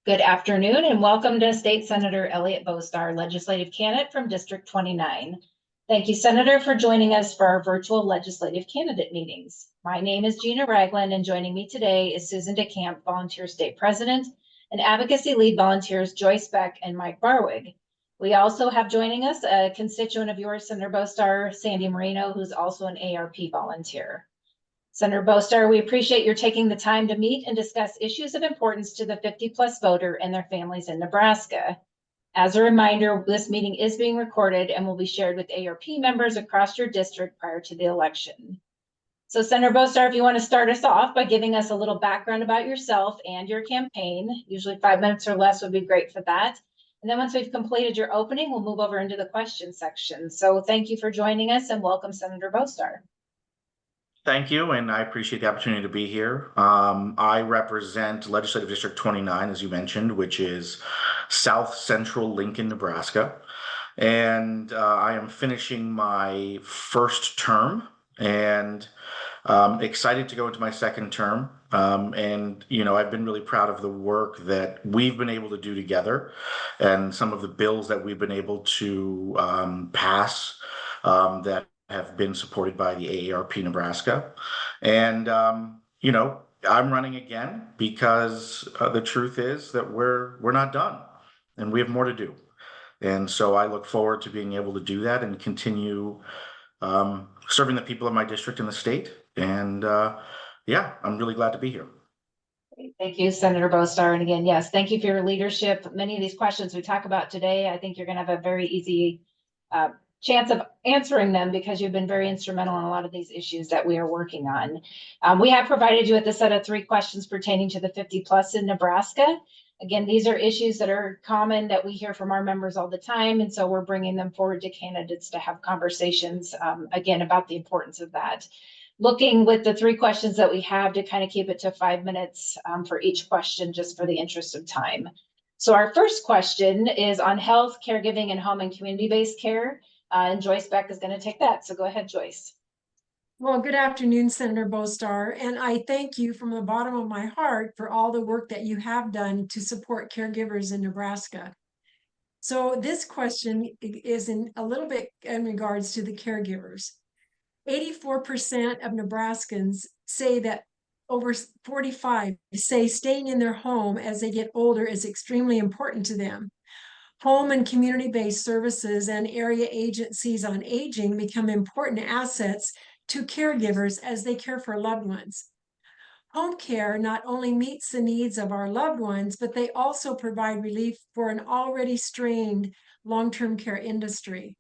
Good afternoon and welcome to State Senator Eliot Bostar, legislative candidate from District 29. Thank you, Senator, for joining us for our virtual legislative candidate meetings. My name is Gina Ragland, and joining me today is Susan DeCamp, Volunteer State President, and Advocacy Lead Volunteers Joyce Beck and Mike Barwig. We also have joining us a constituent of yours, Senator Bostar, Sandy Moreno, who's also an AARP volunteer. Senator Bostar, we appreciate your taking the time to meet and discuss issues of importance to the 50-plus voter and their families in Nebraska. As a reminder, this meeting is being recorded and will be shared with AARP members across your district prior to the election. So Senator Bostar, if you want to start us off by giving us a little background about yourself and your campaign, usually 5 minutes or less would be great for that. And then once we've completed your opening, we'll move over into the question section. So thank you for joining us and welcome, Senator Bostar. Thank you, and I appreciate the opportunity to be here. I represent Legislative District 29, as you mentioned, which is South Central Lincoln, Nebraska. And I am finishing my first term and excited to go into my second term. And, you know, I've been really proud of the work that we've been able to do together and some of the bills that we've been able to pass that have been supported by the AARP Nebraska. And, you know, I'm running again because the truth is that we're not done and we have more to do. And so I look forward to being able to do that and continue serving the people of my district and the state. And yeah, I'm really glad to be here. Thank you, Senator Bostar. And again, yes, thank you for your leadership. Many of these questions we talk about today, I think you're going to have a very easy chance of answering them because you've been very instrumental in a lot of these issues that we are working on. We have provided you with a set of 3 questions pertaining to the 50-plus in Nebraska. Again, these are issues that are common that we hear from our members all the time. And so we're bringing them forward to candidates to have conversations, again, about the importance of that. Looking with the 3 questions that we have to kind of keep it to 5 minutes for each question, just for the interest of time. So our first question is on health, caregiving, and home and community-based care. And Joyce Beck is going to take that. So go ahead, Joyce. Well, good afternoon, Senator Bostar. And I thank you from the bottom of my heart for all the work that you have done to support caregivers in Nebraska. So this question is a little bit in regards to the caregivers. 84% of Nebraskans say that over 45 say staying in their home as they get older is extremely important to them. Home and community-based services and area agencies on aging become important assets to caregivers as they care for loved ones. Home care not only meets the needs of our loved ones, but they also provide relief for an already strained long-term care industry.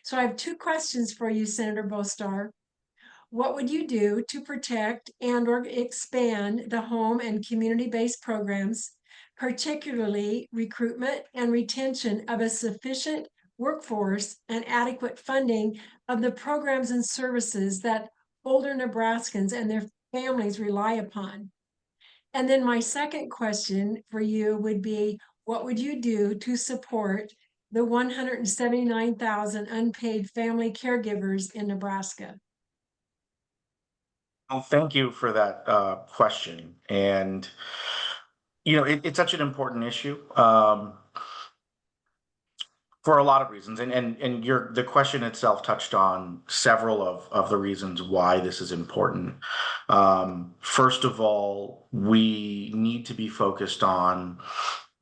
So I have 2 questions for you, Senator Bostar. What would you do to protect and/or expand the home and community-based programs, particularly recruitment and retention of a sufficient workforce and adequate funding of the programs and services that older Nebraskans and their families rely upon? And then my second question for you would be, what would you do to support the 179,000 unpaid family caregivers in Nebraska? Well, thank you for that question. And, you know, it's such an important issue for a lot of reasons. And the question itself touched on several of the reasons why this is important. First of all, we need to be focused on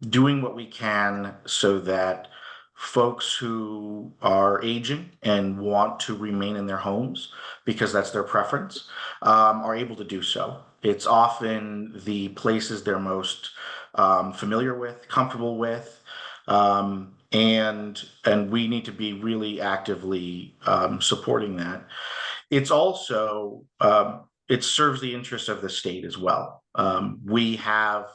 doing what we can so that folks who are aging and want to remain in their homes because that's their preference are able to do so. It's often the places they're most familiar with, comfortable with, and we need to be really actively supporting that. It's also it serves the interests of the state as well. We have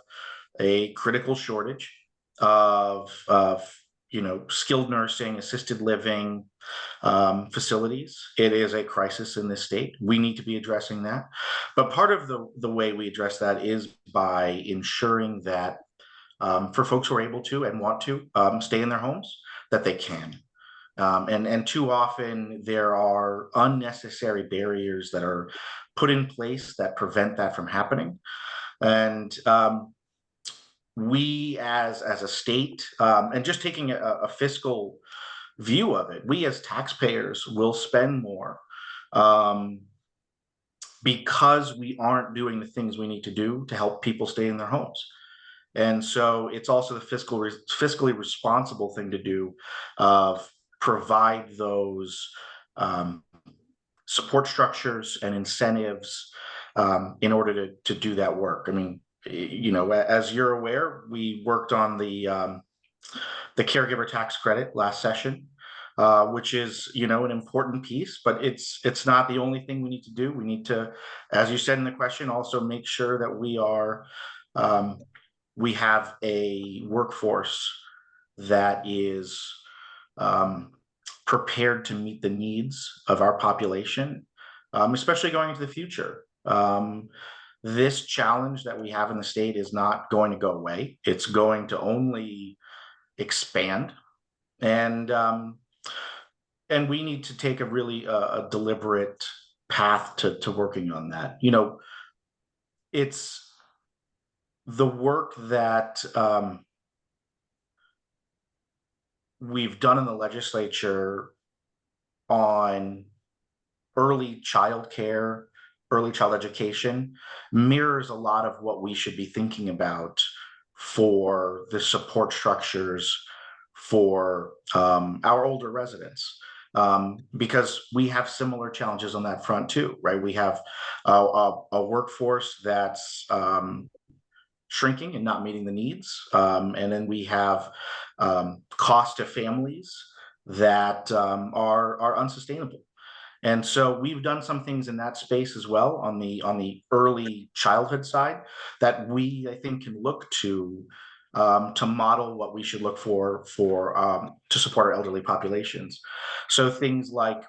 a critical shortage of you know, skilled nursing, assisted living facilities. It is a crisis in this state. We need to be addressing that. But part of the way we address that is by ensuring that for folks who are able to and want to stay in their homes, that they can. And too often there are unnecessary barriers that are put in place that prevent that from happening. And we as a state, and just taking a fiscal view of it, we as taxpayers will spend more because we aren't doing the things we need to do to help people stay in their homes. And so it's also the fiscally responsible thing to do of provide those support structures and incentives in order to do that work. I mean, as you're aware, we worked on the caregiver tax credit last session, which is, an important piece, but it's not the only thing we need to do. We need to, as you said in the question, also make sure that we have a workforce that is prepared to meet the needs of our population, especially going into the future. This challenge that we have in the state is not going to go away. It's going to only expand, and we need to take a really a deliberate path to working on that. It's the work that we've done in the legislature on early child care, early child education, mirrors a lot of what we should be thinking about for the support structures for our older residents, because we have similar challenges on that front too, right? We have a workforce that's shrinking and not meeting the needs, and then we have cost to families that are unsustainable. And so we've done some things in that space as well on the early childhood side that I think, can look to model what we should look for to support our elderly populations. So things like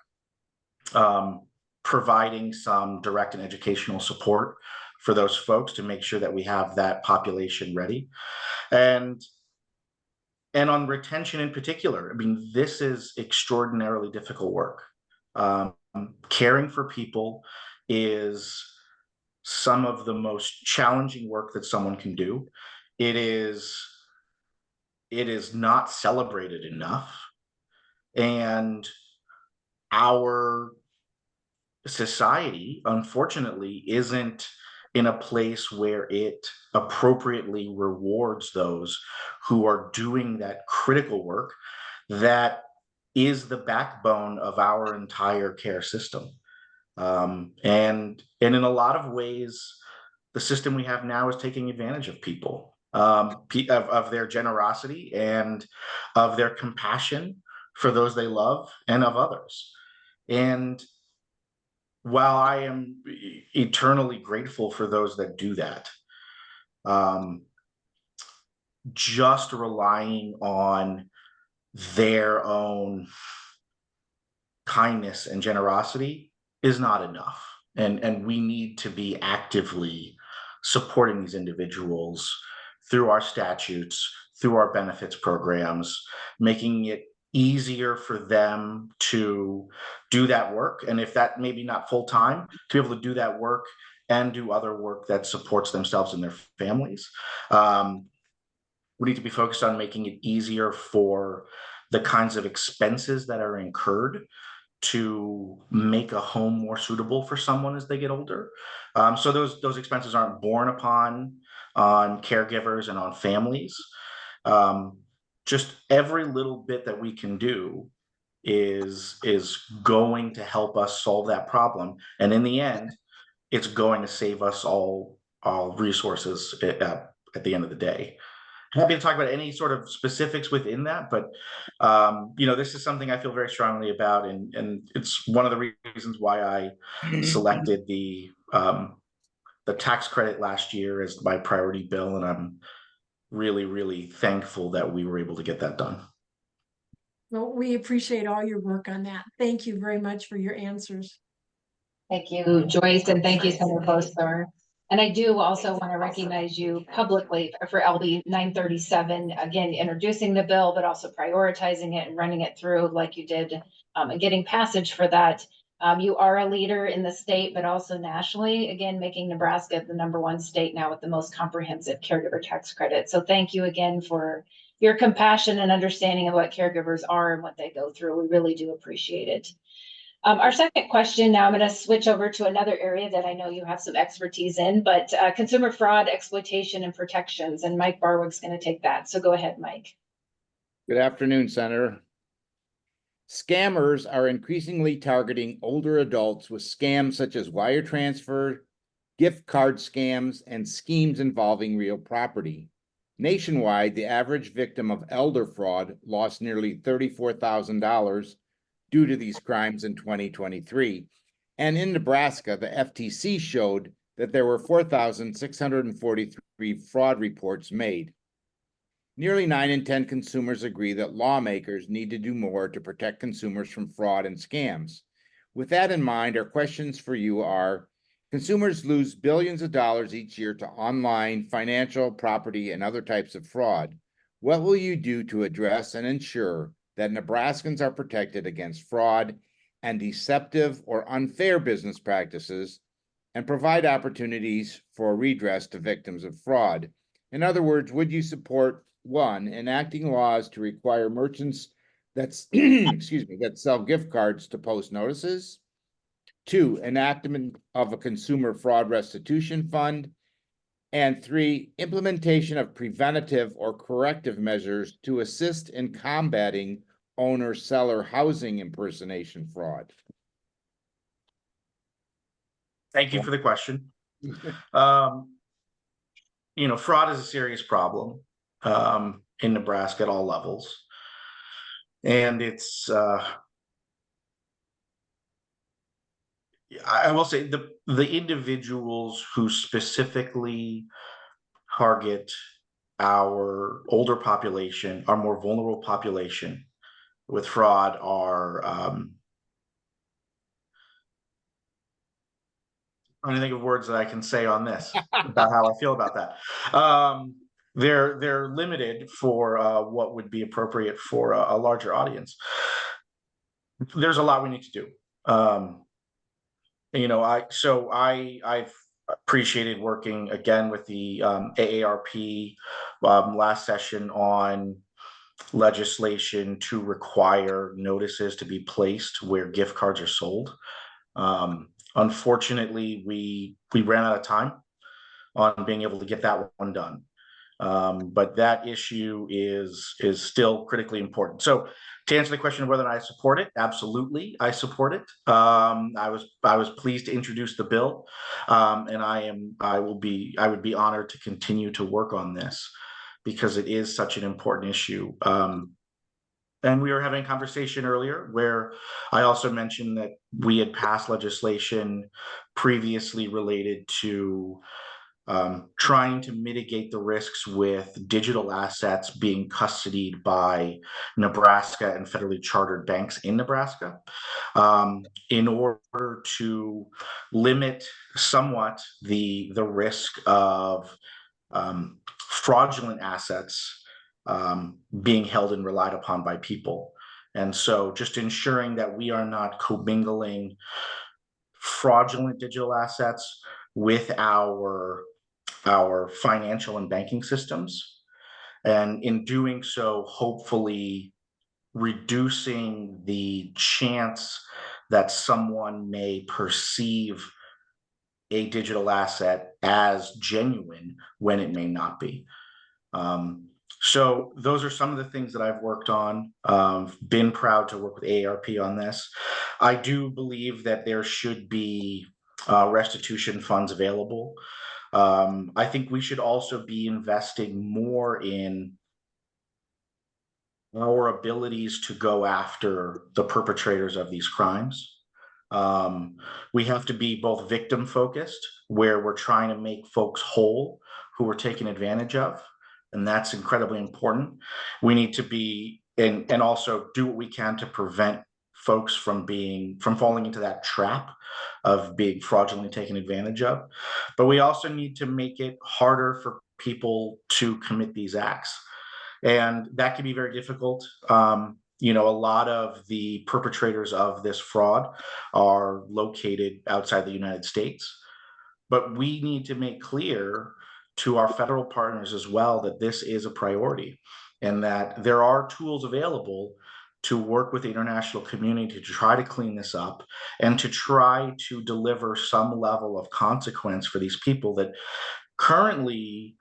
providing some direct and educational support for those folks to make sure that we have that population ready. And on retention in particular, I mean, this is extraordinarily difficult work. Caring for people is some of the most challenging work that someone can do. It is not celebrated enough, and our society, unfortunately, isn't in a place where it appropriately rewards those who are doing that critical work that is the backbone of our entire care system. And in a lot of ways, the system we have now is taking advantage of people, of their generosity and of their compassion for those they love and of others. And while I am eternally grateful for those that do that, just relying on their own kindness and generosity is not enough. And we need to be actively supporting these individuals through our statutes, through our benefits programs, making it easier for them to do that work. And if that maybe not full time, to be able to do that work and do other work that supports themselves and their families. We need to be focused on making it easier for the kinds of expenses that are incurred to make a home more suitable for someone as they get older. So those expenses aren't borne upon on caregivers and on families. Just every little bit that we can do is going to help us solve that problem. And in the end, it's going to save us all resources at the end of the day. Happy to talk about any sort of specifics within that, but this is something I feel very strongly about, and it's one of the reasons why I selected the tax credit last year as my priority bill, and I'm really, really thankful that we were able to get that done. Well, we appreciate all your work on that. Thank you very much for your answers. Thank you, Joyce, and thank you, Senator Bostar. And I do also want to recognize you publicly for LB 937, again, introducing the bill, but also prioritizing it and running it through like you did, and getting passage for that. You are a leader in the state, but also nationally, again, making Nebraska the #1 state now with the most comprehensive caregiver tax credit. So thank you again for your compassion and understanding of what caregivers are and what they go through. We really do appreciate it. Our second question, now I'm going to switch over to another area that I know you have some expertise in, but consumer fraud, exploitation, and protections. And Mike Barwig's going to take that. So go ahead, Mike. Good afternoon, Senator. Scammers are increasingly targeting older adults with scams such as wire transfer, gift card scams, and schemes involving real property. Nationwide, the average victim of elder fraud lost nearly $34,000 due to these crimes in 2023. And in Nebraska, the FTC showed that there were 4,643 fraud reports made. Nearly 9 in 10 consumers agree that lawmakers need to do more to protect consumers from fraud and scams. With that in mind, our questions for you are: consumers lose billions of dollars each year to online, financial, property, and other types of fraud. What will you do to address and ensure that Nebraskans are protected against fraud and deceptive or unfair business practices, and provide opportunities for redress to victims of fraud? In other words, would you support, 1, enacting laws to require merchants that sell gift cards to post notices? 2, enactment of a consumer fraud restitution fund? And 3, implementation of preventative or corrective measures to assist in combating owner-seller housing impersonation fraud? Thank you for the question. Fraud is a serious problem in Nebraska at all levels. And it's, I will say the individuals who specifically target our older population, our more vulnerable population with fraud are, trying to think of words that I can say on this about how I feel about that. They're limited for what would be appropriate for a larger audience. There's a lot we need to do. I've appreciated working again with the AARP last session on legislation to require notices to be placed where gift cards are sold. Unfortunately, we ran out of time on being able to get that one done. But that issue is still critically important. So to answer the question of whether or not I support it, absolutely, I support it. I was pleased to introduce the bill, and I would be honored to continue to work on this because it is such an important issue. And we were having a conversation earlier where I also mentioned that we had passed legislation previously related to trying to mitigate the risks with digital assets being custodied by Nebraska and federally chartered banks in Nebraska, in order to limit somewhat the risk of fraudulent assets being held and relied upon by people. And so just ensuring that we are not commingling fraudulent digital assets with our financial and banking systems. And in doing so, hopefully reducing the chance that someone may perceive a digital asset as genuine when it may not be. So those are some of the things that I've worked on. Been proud to work with AARP on this. I do believe that there should be restitution funds available. I think we should also be investing more in our abilities to go after the perpetrators of these crimes. We have to be both victim focused, where we're trying to make folks whole who were taken advantage of. And that's incredibly important. We need to be, and also do what we can to prevent folks from falling into that trap of being fraudulently taken advantage of. But we also need to make it harder for people to commit these acts. And that can be very difficult. You know, a lot of the perpetrators of this fraud are located outside the United States, but we need to make clear to our federal partners as well that this is a priority and that there are tools available to work with the international community to try to clean this up and to try to deliver some level of consequence for these people that currently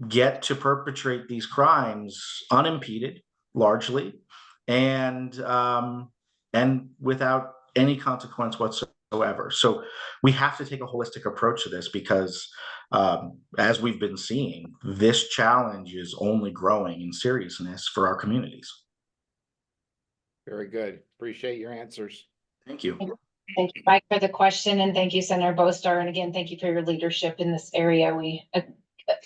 get to perpetrate these crimes unimpeded, largely, and without any consequence whatsoever. So we have to take a holistic approach to this because, as we've been seeing, this challenge is only growing in seriousness for our communities. Very good. Appreciate your answers. Thank you. Thank you, Mike, for the question, and thank you, Senator Bostar. And again, thank you for your leadership in this area. We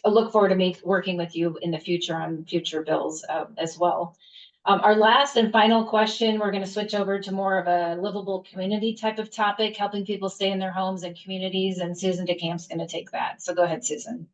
look forward to working with you in the future on future bills as well. Our last and final question, we're going to switch over to more of a livable community type of topic, helping people stay in their homes and communities. And Susan DeCamp's going to take that. So go ahead, Susan.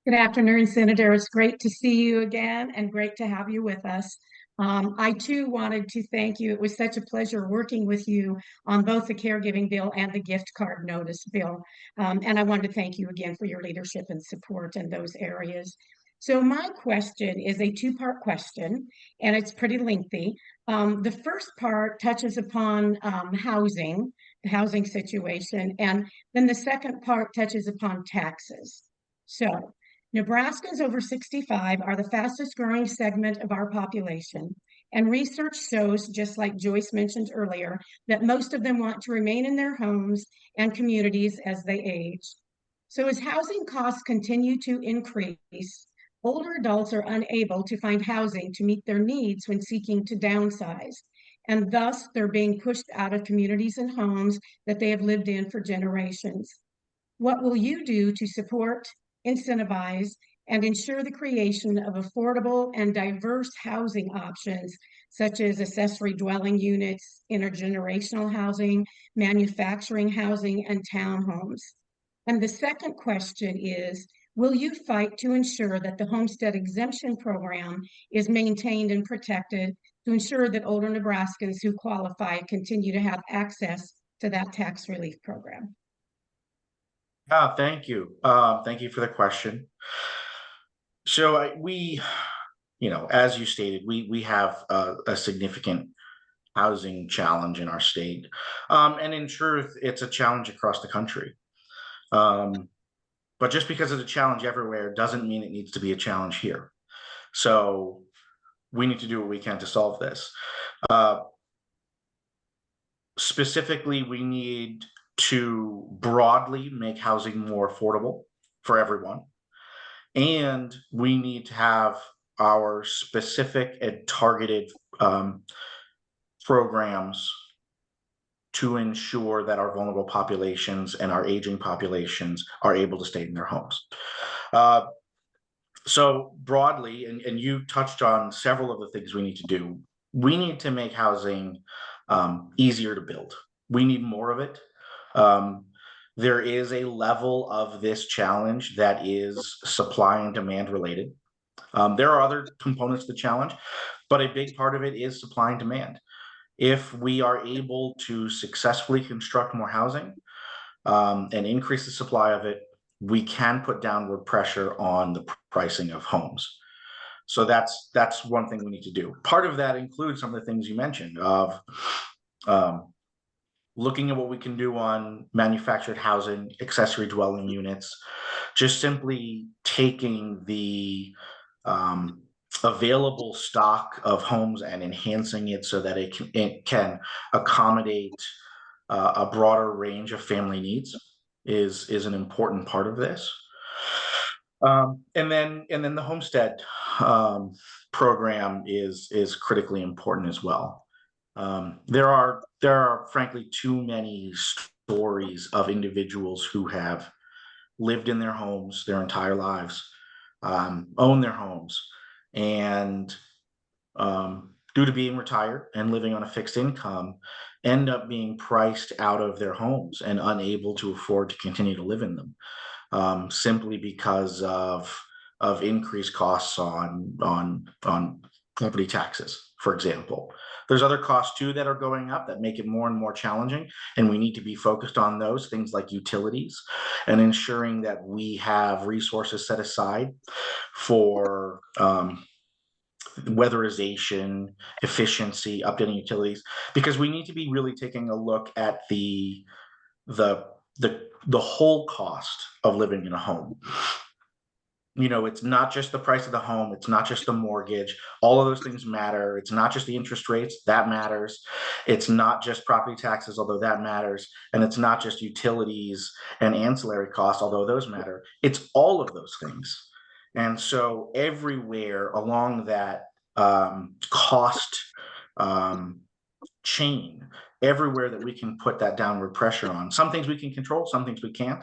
Good afternoon, Senator. It's great to see you again and great to have you with us. I too wanted to thank you. It was such a pleasure working with you on both the caregiving bill and the gift card notice bill. And I wanted to thank you again for your leadership and support in those areas. So my question is a two-part question, and it's pretty lengthy. The first part touches upon housing, the housing situation, and then the second part touches upon taxes. So Nebraskans over 65 are the fastest growing segment of our population, and research shows, just like Joyce mentioned earlier, that most of them want to remain in their homes and communities as they age. So as housing costs continue to increase, older adults are unable to find housing to meet their needs when seeking to downsize, and thus they're being pushed out of communities and homes that they have lived in for generations. What will you do to support, incentivize, and ensure the creation of affordable and diverse housing options, such as accessory dwelling units, intergenerational housing, manufacturing housing, and townhomes? And the second question is, will you fight to ensure that the homestead exemption program is maintained and protected to ensure that older Nebraskans who qualify continue to have access to that tax relief program? Thank you. Thank you for the question. So you know, as you stated, we have a significant housing challenge in our state. And in truth, it's a challenge across the country. But just because it's a challenge everywhere doesn't mean it needs to be a challenge here. So we need to do what we can to solve this. Specifically, we need to broadly make housing more affordable for everyone. And we need to have our specific and targeted programs to ensure that our vulnerable populations and our aging populations are able to stay in their homes. So broadly, and you touched on several of the things we need to do, we need to make housing easier to build. We need more of it. There is a level of this challenge that is supply and demand related. There are other components to the challenge, but a big part of it is supply and demand. If we are able to successfully construct more housing and increase the supply of it, we can put downward pressure on the pricing of homes. So that's one thing we need to do. Part of that includes some of the things you mentioned of looking at what we can do on manufactured housing, accessory dwelling units, just simply taking the available stock of homes and enhancing it so that it can accommodate a broader range of family needs is an important part of this. And then the homestead program is critically important as well. There are frankly too many stories of individuals who have lived in their homes their entire lives, own their homes, and due to being retired and living on a fixed income, end up being priced out of their homes and unable to afford to continue to live in them, simply because of increased costs on property taxes, for example. There's other costs too that are going up that make it more and more challenging, and we need to be focused on those things like utilities and ensuring that we have resources set aside for weatherization, efficiency, updating utilities, because we need to be really taking a look at the whole cost of living in a home. You know, it's not just the price of the home, it's not just the mortgage, all of those things matter. It's not just the interest rates, that matters. It's not just property taxes, although that matters. And it's not just utilities and ancillary costs, although those matter. It's all of those things. And so everywhere along that cost chain, everywhere that we can put that downward pressure on. Some things we can control, some things we can't.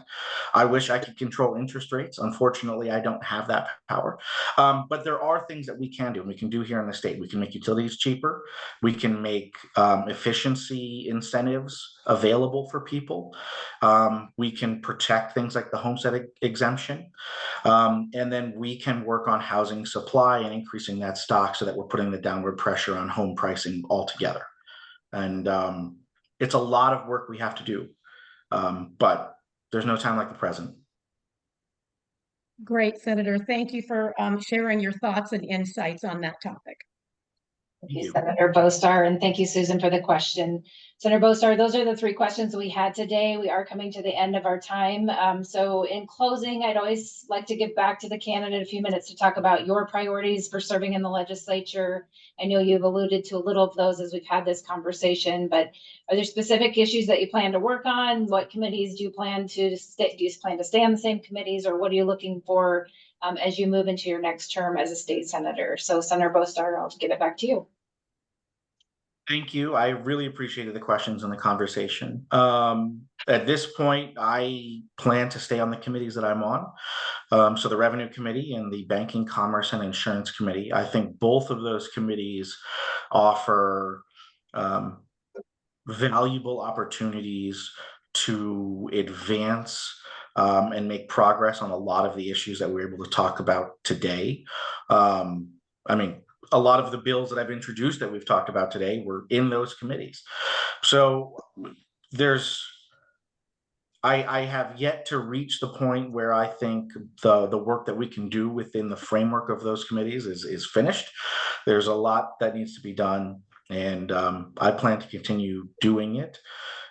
I wish I could control interest rates. Unfortunately, I don't have that power. But there are things that we can do, and we can do here in the state. We can make utilities cheaper. We can make efficiency incentives available for people. We can protect things like the homestead exemption. And then we can work on housing supply and increasing that stock so that we're putting the downward pressure on home pricing altogether. And it's a lot of work we have to do, but there's no time like the present. Great, Senator. Thank you for sharing your thoughts and insights on that topic. Thank you, Senator Bostar, and thank you, Susan, for the question. Senator Bostar, those are the 3 questions we had today. We are coming to the end of our time. So in closing, I'd always like to give back to the candidate a few minutes to talk about your priorities for serving in the legislature. I know you've alluded to a little of those as we've had this conversation, but are there specific issues that you plan to work on? What committees do you plan to stay? Do you plan to stay on the same committees, or what are you looking for as you move into your next term as a state senator? So Senator Bostar, I'll give it back to you. Thank you. I really appreciated the questions and the conversation. At this point, I plan to stay on the committees that I'm on. So the Revenue Committee and the Banking, Commerce, and Insurance Committee. I think both of those committees offer valuable opportunities to advance and make progress on a lot of the issues that we're able to talk about today. I mean, a lot of the bills that I've introduced that we've talked about today were in those committees. So I have yet to reach the point where I think the work that we can do within the framework of those committees is finished. There's a lot that needs to be done, and I plan to continue doing it.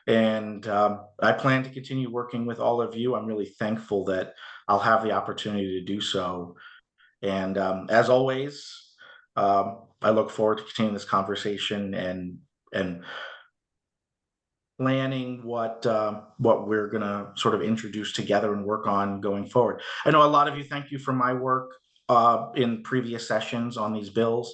And I plan to continue working with all of you. I'm really thankful that I'll have the opportunity to do so. And as always, I look forward to continuing this conversation and planning what we're gonna sort of introduce together and work on going forward. I know a lot of you thank you for my work in previous sessions on these bills,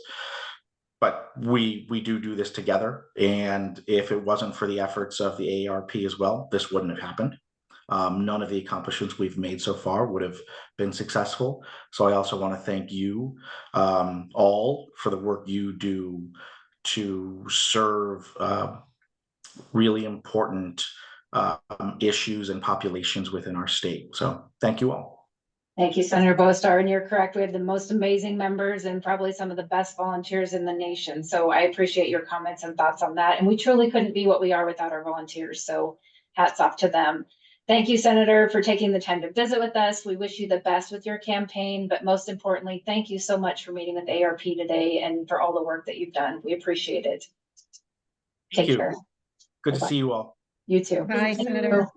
but we do this together. And if it wasn't for the efforts of the AARP as well, this wouldn't have happened. None of the accomplishments we've made so far would have been successful. So I also want to thank you all for the work you do to serve really important issues and populations within our state. So thank you all. Thank you, Senator Bostar, and you're correct. We have the most amazing members and probably some of the best volunteers in the nation. So I appreciate your comments and thoughts on that. And we truly couldn't be what we are without our volunteers. So hats off to them. Thank you, Senator, for taking the time to visit with us. We wish you the best with your campaign, but most importantly, thank you so much for meeting with AARP today and for all the work that you've done. We appreciate it. Take care. Good to see you all. You too. Bye, Senator.